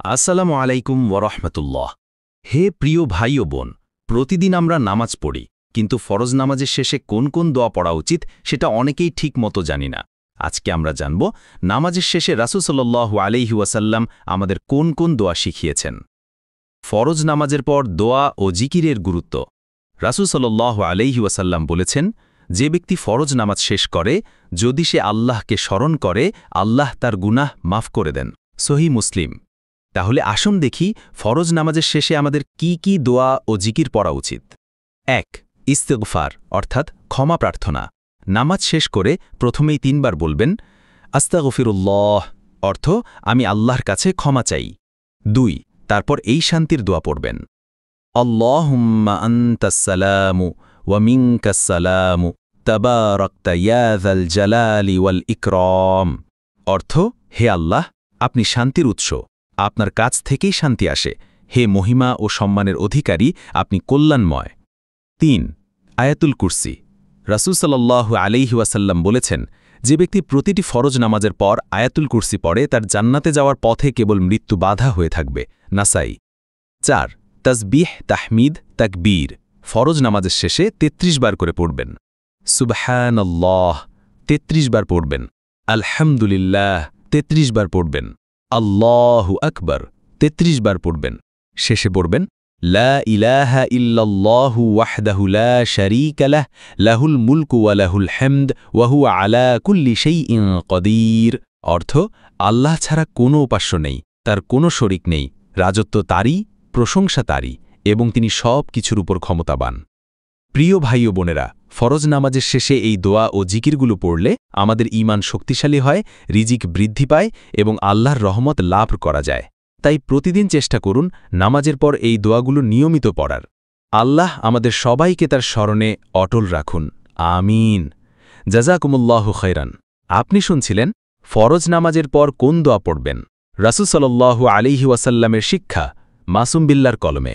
আসসালামু আলাইকুম ওয়ারহমতুল্লাহ। হে প্রিয় ভাই ও বোন, প্রতিদিন আমরা নামাজ পড়ি, কিন্তু ফরজ নামাজের শেষে কোন কোন দোয়া পড়া উচিত সেটা অনেকেই ঠিক মতো জানি না। আজকে আমরা জানব নামাজের শেষে রাসূল সাল্লাল্লাহু আলাইহি ওয়াসাল্লাম আমাদের কোন কোন দোয়া শিখিয়েছেন। ফরজ নামাজের পর দোয়া ও জিকিরের গুরুত্ব। রাসূল সাল্লাল্লাহু আলাইহি ওয়াসাল্লাম বলেছেন, যে ব্যক্তি ফরজ নামাজ শেষ করে, যদি সে আল্লাহকে স্মরণ করে, আল্লাহ তার গুনাহ মাফ করে দেন। সহিহ মুসলিম। তাহলে আসুন দেখি ফরজ নামাজের শেষে আমাদের কি কি দোয়া ও জিকির পড়া উচিত। ১. ইস্তেগফার অর্থাৎ ক্ষমা প্রার্থনা। নামাজ শেষ করে প্রথমেই ৩ বার বলবেন, আস্তাগফিরুল্লাহ অর্থ আমি আল্লাহর কাছে ক্ষমা চাই। ২. তারপর এই শান্তির দোয়া পড়বেন, আল্লাহুম্মা আনতাস সালামু ওয়া মিনকাস সালামু তাবারাকতা ইয়া যাল জালালি ওয়াল ইকরাম। অর্থ, হে আল্লাহ, আপনি শান্তির উৎস, আপনার কাছ থেকেই শান্তি আসে, হে মহিমা ও সম্মানের অধিকারী, আপনি কল্যাণময়। ৩. আয়াতুল কুরসি। রাসূল সাল্লাল্লাহু আলাইহি ওয়াসাল্লাম বলেছেন, যে ব্যক্তি প্রতিটি ফরজ নামাজের পর আয়াতুল কুরসি পড়ে, তার জান্নাতে যাওয়ার পথে কেবল মৃত্যু বাধা হয়ে থাকবে। নাসাই। ৪. তাসবিহ, তাহমিদ, তাকবীর। ফরজ নামাজের শেষে ৩৩ বার করে পড়বেন। সুবহানাল্লাহ ৩৩ বার পড়বেন। আলহামদুলিল্লাহ ৩৩ বার পড়বেন। আল্লাহু আকবার ৩৩ বার পড়বেন। শেষে পড়বেন, লা ইলাহা ইল্লাল্লাহু ওয়াহদাহু লা শারীকা লাহ, লাহুল মুলকু ওয়া লাহুল হামদ ওয়া হুয়া আলা কুল্লি শাইইন কদির। অর্থ, আল্লাহ ছাড়া কোনো উপাস্য নেই, তার কোনো শরিক নেই, রাজত্ব তারই, প্রশংসা তারই, এবং তিনি সব কিছুর উপর ক্ষমতাবান। প্রিয় ভাই ও বোনেরা, ফরজ নামাজের শেষে এই দোয়া ও জিকিরগুলো পড়লে আমাদের ঈমান শক্তিশালী হয়, রিজিক বৃদ্ধি পায় এবং আল্লাহর রহমত লাভ করা যায়। তাই প্রতিদিন চেষ্টা করুন নামাজের পর এই দোয়াগুলো নিয়মিত পড়ার। আল্লাহ আমাদের সবাইকে তার স্মরণে অটল রাখুন। আমিন। জাযাকুমুল্লাহু খাইরান। আপনি শুনছিলেন ফরজ নামাজের পর কোন দোয়া পড়বেন। রাসূল সাল্লাল্লাহু আলাইহি ওয়াসাল্লামের শিক্ষা, মাসুম বিল্লাহর কলমে।